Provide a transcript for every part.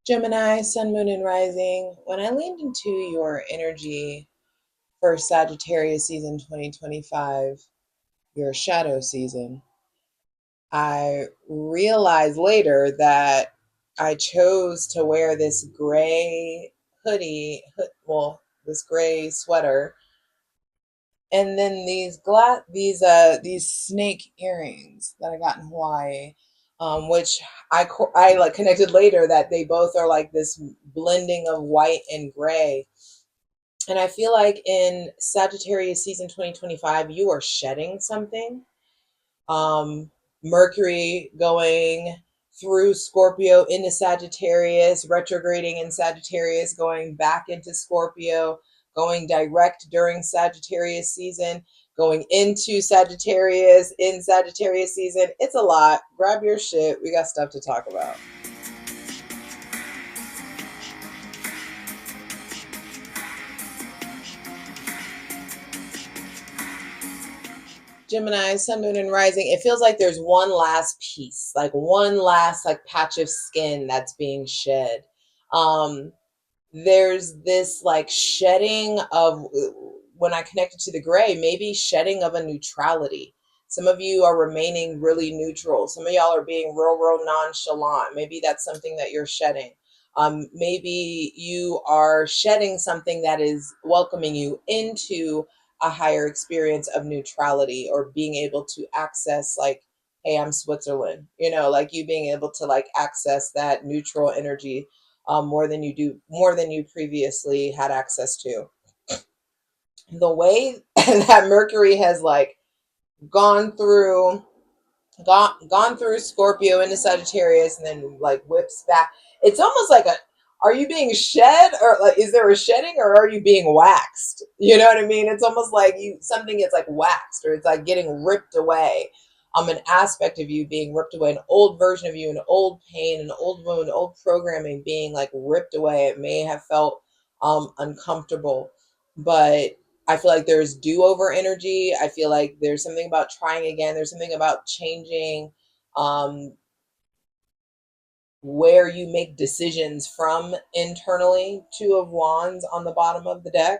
Gemini, Sun, Moon, and Rising. When I leaned into your energy for Sagittarius season 2025, your shadow season, I realized later that I chose to wear this gray this gray sweater, and then these snake earrings that I got in Hawaii, which I like connected later that they both are like this blending of white and gray. And I feel like in Sagittarius season 2025, you are shedding something. um, Mercury going through Scorpio into Sagittarius, retrograding in Sagittarius, going back into Scorpio, going direct during Sagittarius season, going into Sagittarius in Sagittarius season. It's a lot. Grab your shit. We got stuff to talk about. Gemini, Sun, Moon, and Rising. It feels like there's one last piece, like one last like patch of skin that's being shed. Um, there's this like shedding of, when I connected to the gray, maybe shedding of a neutrality. Some of you are remaining really neutral. Some of y'all are being real nonchalant. Maybe that's something that you're shedding. Maybe you are shedding something that is welcoming you into a higher experience of neutrality, or being able to access, like, hey, I'm Switzerland, like you being able to like access that neutral energy, more than you previously had access to. The way that Mercury has like gone through gone through Scorpio into Sagittarius and then like whips back. It's almost like a, are you being shed, or like is there a shedding, or are you being waxed? You know what I mean? It's almost like you, something gets like waxed, or it's like getting ripped away. An aspect of you being ripped away, an old version of you, an old pain, an old wound, old programming being like ripped away. It may have felt uncomfortable, but I feel like there's do-over energy. I feel like there's something about trying again. There's something about changing um, where you make decisions from internally. Two of Wands on the bottom of the deck.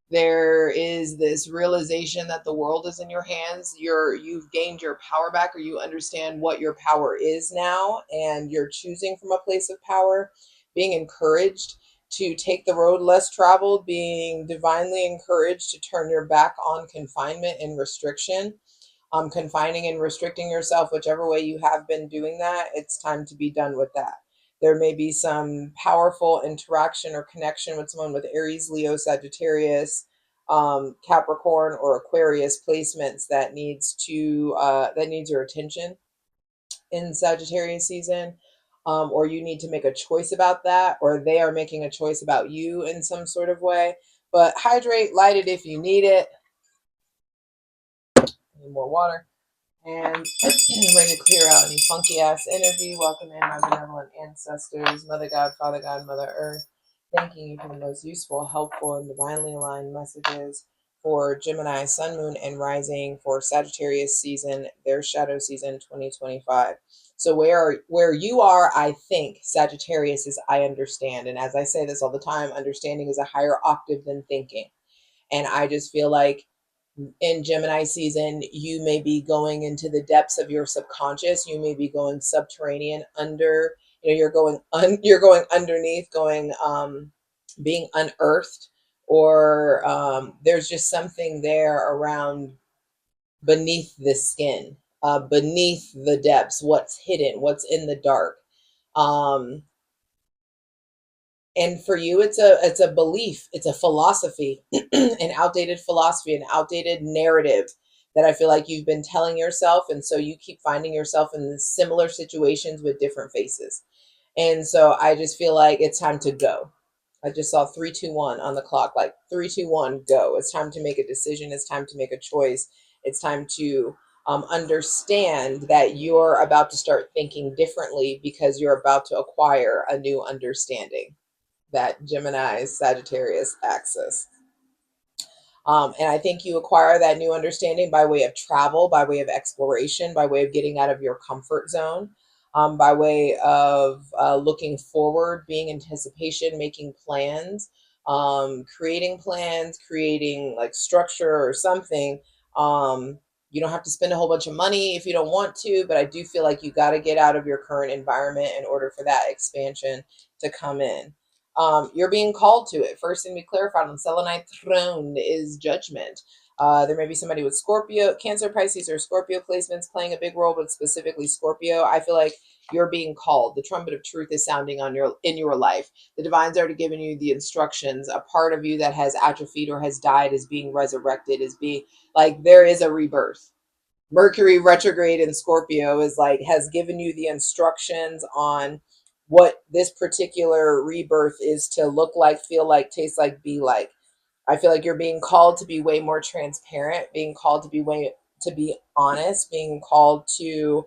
There is this realization that the world is in your hands. You've gained your power back, or you understand what your power is now, and you're choosing from a place of power, being encouraged to take the road less traveled, being divinely encouraged to turn your back on confinement and restriction. Confining and restricting yourself, whichever way you have been doing that, it's time to be done with that. There may be some powerful interaction or connection with someone with Aries, Leo, Sagittarius, Capricorn, or Aquarius placements that needs your attention in Sagittarius season. Or you need to make a choice about that, or they are making a choice about you in some sort of way. But hydrate, light it if you need it. Need more water. And ready to clear out any funky ass energy. Welcome in my benevolent ancestors, Mother God, Father God, Mother Earth. Thanking you for the most useful, helpful, and divinely aligned messages for Gemini, Sun, Moon, and Rising, for Sagittarius season, their shadow season 2025. So where you are, I think Sagittarius is I understand. And as I say this all the time, understanding is a higher octave than thinking. And I just feel like in Gemini season, you may be going into the depths of your subconscious. You may be going subterranean, under, you're going underneath, going being unearthed, or there's just something there around beneath the skin, beneath the depths, what's hidden, what's in the dark. Um, and for you, it's a belief, it's a philosophy, an outdated philosophy, an outdated narrative that I feel like you've been telling yourself, and so you keep finding yourself in similar situations with different faces. And so I just feel like it's time to go. I just saw 3, 2, 1 on the clock, like 3, 2, 1, go. It's time to make a decision. It's time to make a choice. It's time to understand that you're about to start thinking differently, because you're about to acquire a new understanding, that Gemini Sagittarius axis. And I think you acquire that new understanding by way of travel, by way of exploration, by way of getting out of your comfort zone. by way of looking forward, being anticipation, making plans, creating plans, creating like structure or something. You don't have to spend a whole bunch of money if you don't want to, but I do feel like you got to get out of your current environment in order for that expansion to come in. You're being called to it. First thing we clarified on the selenite throne is judgment. There may be somebody with Scorpio, Cancer, Pisces, or Scorpio placements playing a big role, but specifically Scorpio. I feel like you're being called. The trumpet of truth is sounding on your life. The divine's already given you the instructions. A part of you that has atrophied or has died is being resurrected, is being like there is a rebirth. Mercury retrograde in Scorpio is like has given you the instructions on what this particular rebirth is to look like, feel like, taste like, be like. I feel like you're being called to be way more transparent, being called to be honest, being called to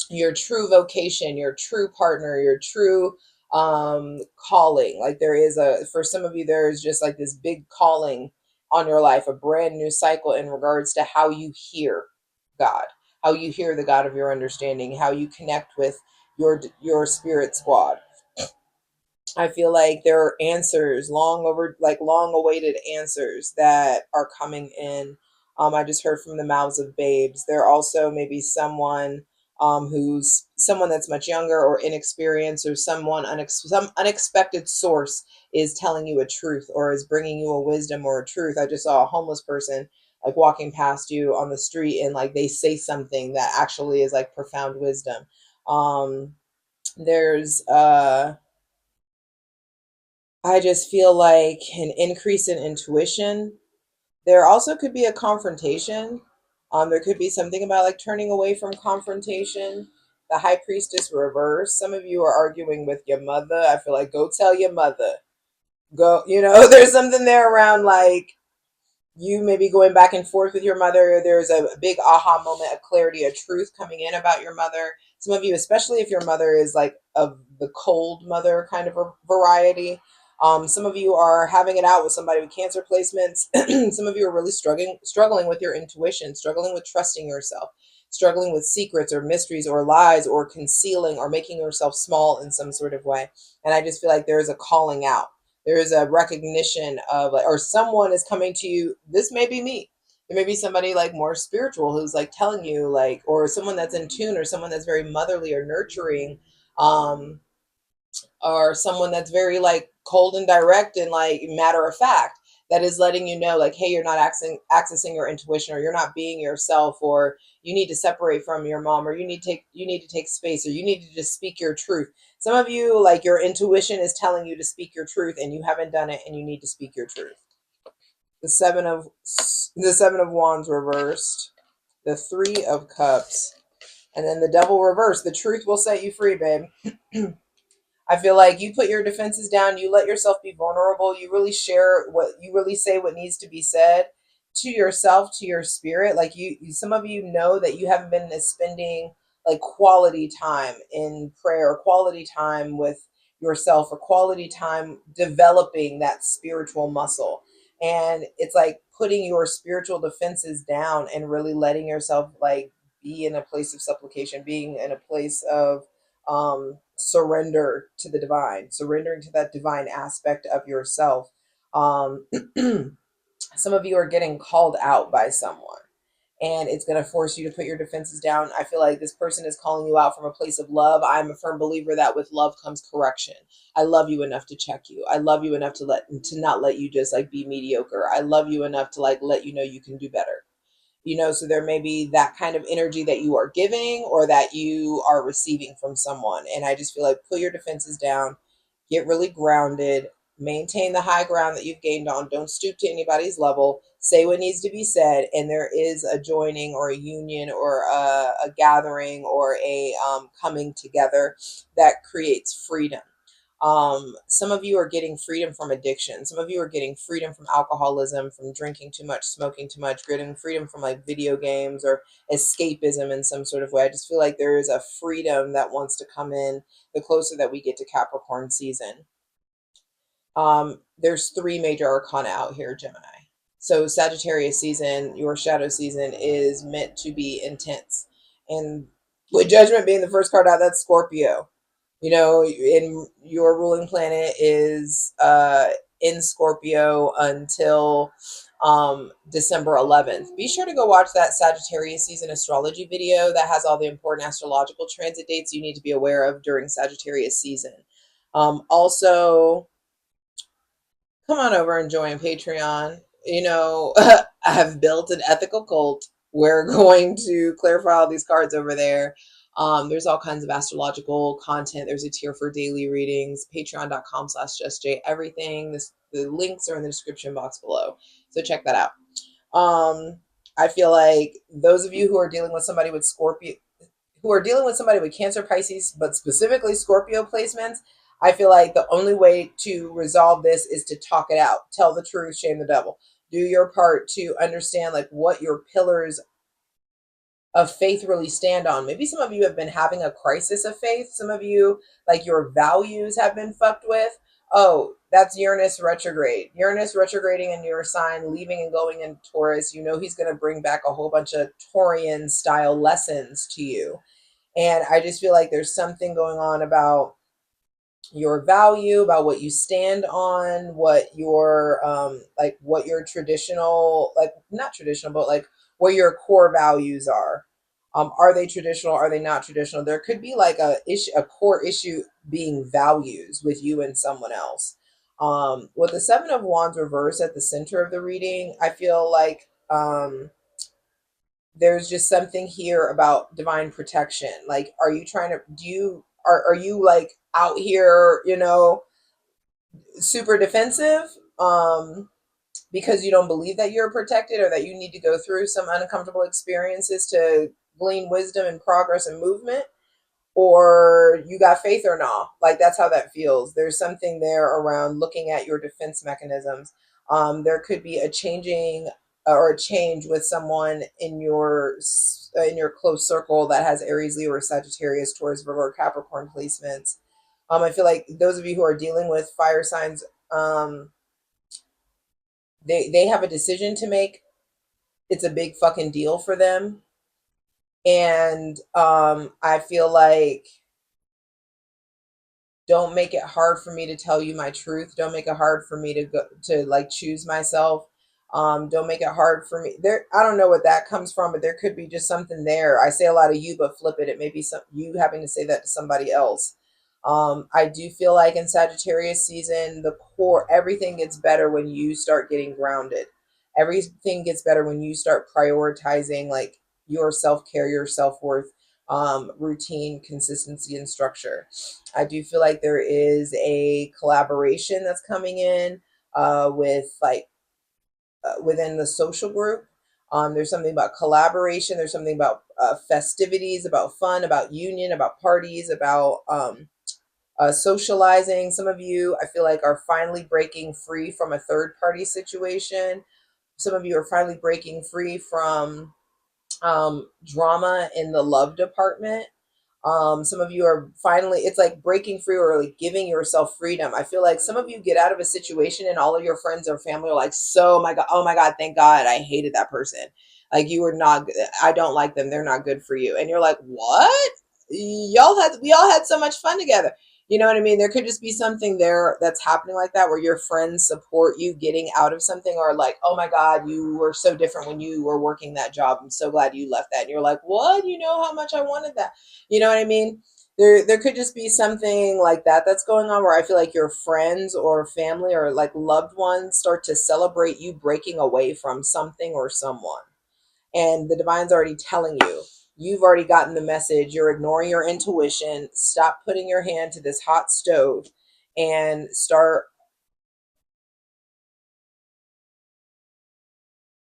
your true vocation, your true partner, your true calling. Like there is a for some of you there is just like this big calling on your life, a brand new cycle in regards to how you hear God, how you hear the God of your understanding, how you connect with your spirit squad. I feel like there are answers, long awaited answers that are coming in. I just heard from the mouths of babes. There also may be someone who's someone that's much younger or inexperienced, or some unexpected source is telling you a truth or is bringing you a wisdom or a truth. I just saw a homeless person like walking past you on the street, and like they say something that actually is like profound wisdom. There's I just feel like an increase in intuition. There also could be a confrontation. There could be something about like turning away from confrontation. The high priestess reverse. Some of you are arguing with your mother. I feel like go tell your mother. Go, there's something there around like you may be going back and forth with your mother. There's a big aha moment, a clarity, a truth coming in about your mother. Some of you, especially if your mother is like of the cold mother kind of a variety. Some of you are having it out with somebody with cancer placements. Some of you are really struggling with your intuition, struggling with trusting yourself, struggling with secrets or mysteries or lies or concealing or making yourself small in some sort of way. And I just feel like there is a calling out, there is a recognition of like, or someone is coming to you. This may be me. There may be somebody like more spiritual who's like telling you like, or someone that's in tune, or someone that's very motherly or nurturing, um, or someone that's very like cold and direct and like matter of fact, that is letting you know like, hey, you're not accessing your intuition, or you're not being yourself, or you need to separate from your mom, or you need to take space, or you need to just speak your truth. Some of you, like, your intuition is telling you to speak your truth and you haven't done it, and you need to speak your truth. The seven of wands reversed, the 3 of cups, and then the devil reversed. The truth will set you free, babe. I feel like you put your defenses down, you let yourself be vulnerable, you really share what you really say, what needs to be said to yourself, to your spirit. Like some of you know that you haven't been spending like quality time in prayer, quality time with yourself, or quality time developing that spiritual muscle. And it's like putting your spiritual defenses down and really letting yourself like be in a place of supplication, being in a place of surrender to the divine, surrendering to that divine aspect of yourself. Um, some of you are getting called out by someone, and it's going to force you to put your defenses down. I feel like this person is calling you out from a place of love. I'm a firm believer that with love comes correction. I love you enough to check you. I love you enough to not let you just like be mediocre. I love you enough to like let you know you can do better. So there may be that kind of energy that you are giving or that you are receiving from someone. And I just feel like put your defenses down, get really grounded, maintain the high ground that you've gained on. Don't stoop to anybody's level. Say what needs to be said. And there is a joining or a union or a gathering or a coming together that creates freedom. Some of you are getting freedom from addiction. Some of you are getting freedom from alcoholism, from drinking too much, smoking too much, getting freedom from like video games or escapism in some sort of way. I just feel like there is a freedom that wants to come in the closer that we get to Capricorn season. There's 3 major arcana out here, Gemini. So Sagittarius season, your shadow season, is meant to be intense. And With Judgment being the first card out, that's Scorpio. You know, in your ruling planet is in Scorpio until December 11th. Be sure to go watch that Sagittarius season astrology video that has all the important astrological transit dates you need to be aware of during Sagittarius season. Also, come on over and join Patreon. You know, I have built an ethical cult. We're going to clarify all these cards over there. There's all kinds of astrological content. There's a tier for daily readings, patreon.com/JustJEverything. The links are in the description box below. So check that out. I feel like those of you who are dealing with somebody with Scorpio, who are dealing with somebody with Cancer, Pisces, but specifically Scorpio placements, I feel like the only way to resolve this is to talk it out. Tell the truth, shame the devil. Do your part to understand like what your pillars of faith really stand on. Maybe some of you have been having a crisis of faith. Some of you, like your values have been fucked with. Oh, that's Uranus retrograde. Uranus retrograding in your sign, leaving and going in Taurus. You know he's going to bring back a whole bunch of Taurian style lessons to you. And I just feel like there's something going on about your value, about what you stand on, what your like what your traditional, like not traditional, but like what your core values are. Are they traditional? Are they not traditional? There could be like a core issue being values with you and someone else. With the Seven of Wands reverse at the center of the reading, I feel like there's just something here about divine protection. Like, are you trying to, are you like out here, you know, super defensive, because you don't believe that you're protected or that you need to go through some uncomfortable experiences to glean wisdom and progress and movement? Or you got faith or not? Like, that's how that feels. There's something there around looking at your defense mechanisms. There could be a changing or a change with someone in your close circle that has Aries, Leo, or Sagittarius, Taurus, Virgo, or Capricorn placements. I feel like those of you who are dealing with fire signs, um, they have a decision to make. It's a big fucking deal for them, and I feel like, don't make it hard for me to tell you my truth. Don't make it hard for me to go to like choose myself. Don't make it hard for me. There, I don't know what that comes from, but there could be just something there. I say a lot of you, but flip it. It may be some you having to say that to somebody else. I do feel like in Sagittarius season, the core, everything gets better when you start getting grounded. Everything gets better when you start prioritizing like your self care, your self worth, routine, consistency, and structure. I do feel like there is a collaboration that's coming in with like within the social group. There's something about collaboration. There's something about festivities, about fun, about union, about parties, about socializing. Some of you, I feel like, are finally breaking free from a third party situation. Some of you are finally breaking free from drama in the love department. Some of you are finally, it's like breaking free or like giving yourself freedom. I feel like some of you get out of a situation and all of your friends or family are like, so my God, oh my God, thank God I hated that person. Like, you were not, I don't like them. They're not good for you. And you're like, what? We all had so much fun together. You know what I mean? There could just be something there that's happening like that, where your friends support you getting out of something, or like, oh my God, you were so different when you were working that job. I'm so glad you left that. And you're like, what? You know how much I wanted that. You know what I mean? There could just be something like that that's going on, where I feel like your friends or family or like loved ones start to celebrate you breaking away from something or someone. And the divine's already telling you. You've already gotten the message. You're ignoring your intuition. Stop putting your hand to this hot stove and start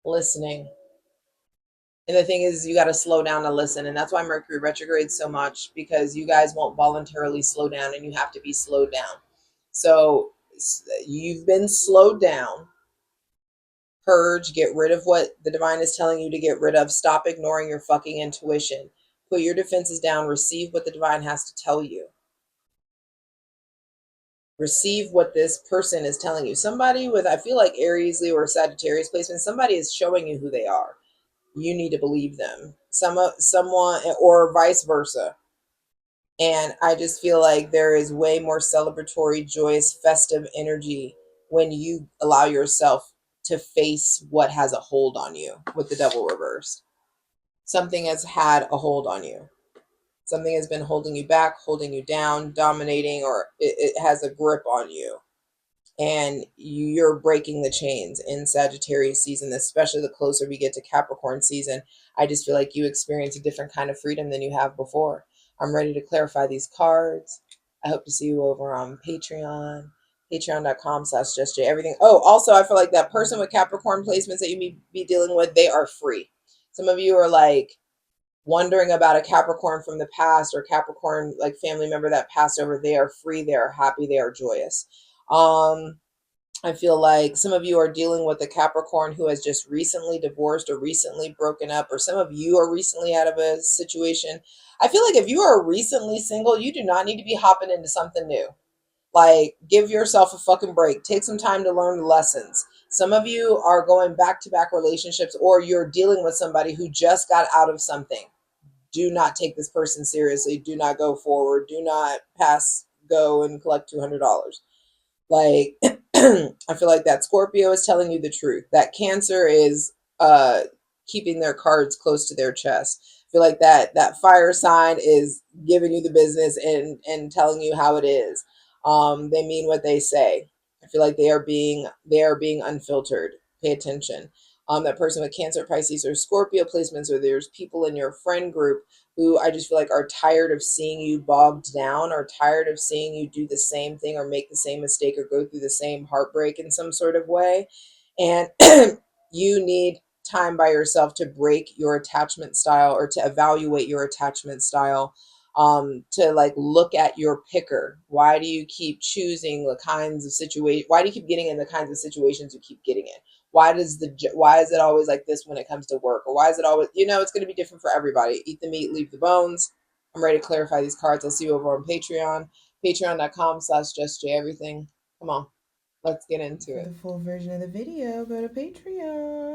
listening. And the thing is, you got to slow down to listen. And that's why Mercury retrogrades so much, because you guys won't voluntarily slow down and you have to be slowed down. So you've been slowed down. Purge, get rid of what the divine is telling you to get rid of. Stop ignoring your fucking intuition. Put your defenses down. Receive what the divine has to tell you. Receive what this person is telling you. Somebody with, I feel like Aries, Leo, or Sagittarius placement, somebody is showing you who they are. You need to believe them. someone, or vice versa. And I just feel like there is way more celebratory, joyous, festive energy when you allow yourself to face what has a hold on you with the devil reversed. Something has had a hold on you. Something has been holding you back, holding you down, dominating, or it has a grip on you. And you're breaking the chains in Sagittarius season, especially the closer we get to Capricorn season. I just feel like you experience a different kind of freedom than you have before. I'm ready to clarify these cards. I hope to see you over on Patreon, patreon.com/justjeverything. Oh, also, I feel like that person with Capricorn placements that you may be dealing with, they are free. Some of you are like wondering about a Capricorn from the past, or Capricorn like family member that passed over. They are free, they are happy, they are joyous. I feel like some of you are dealing with a Capricorn who has just recently divorced or recently broken up, or some of you are recently out of a situation. I feel like if you are recently single, you do not need to be hopping into something new. Like, give yourself a fucking break. Take some time to learn the lessons. Some of you are going back to back relationships, or you're dealing with somebody who just got out of something. Do not take this person seriously. Do not go forward. Do not pass go and collect $200. Like, I feel like that Scorpio is telling you the truth. That Cancer is keeping their cards close to their chest. I feel like that fire sign is giving you the business and telling you how it is. They mean what they say. I feel like they are being unfiltered. Pay attention. That person with Cancer, Pisces, or Scorpio placements, or there's people in your friend group who I just feel like are tired of seeing you bogged down, or tired of seeing you do the same thing or make the same mistake or go through the same heartbreak in some sort of way. And you need time by yourself to break your attachment style, or to evaluate your attachment style, to like look at your picker. Why do you keep choosing the kinds of situation? Why do you keep getting in the kinds of situations you keep getting in? Why is it always like this when it comes to work? Or why is it always, it's going to be different for everybody. Eat the meat, leave the bones. I'm ready to clarify these cards. I'll see you over on Patreon, patreon.com/justjeverything. Come on, let's get into For it. the full version of the video, go to Patreon.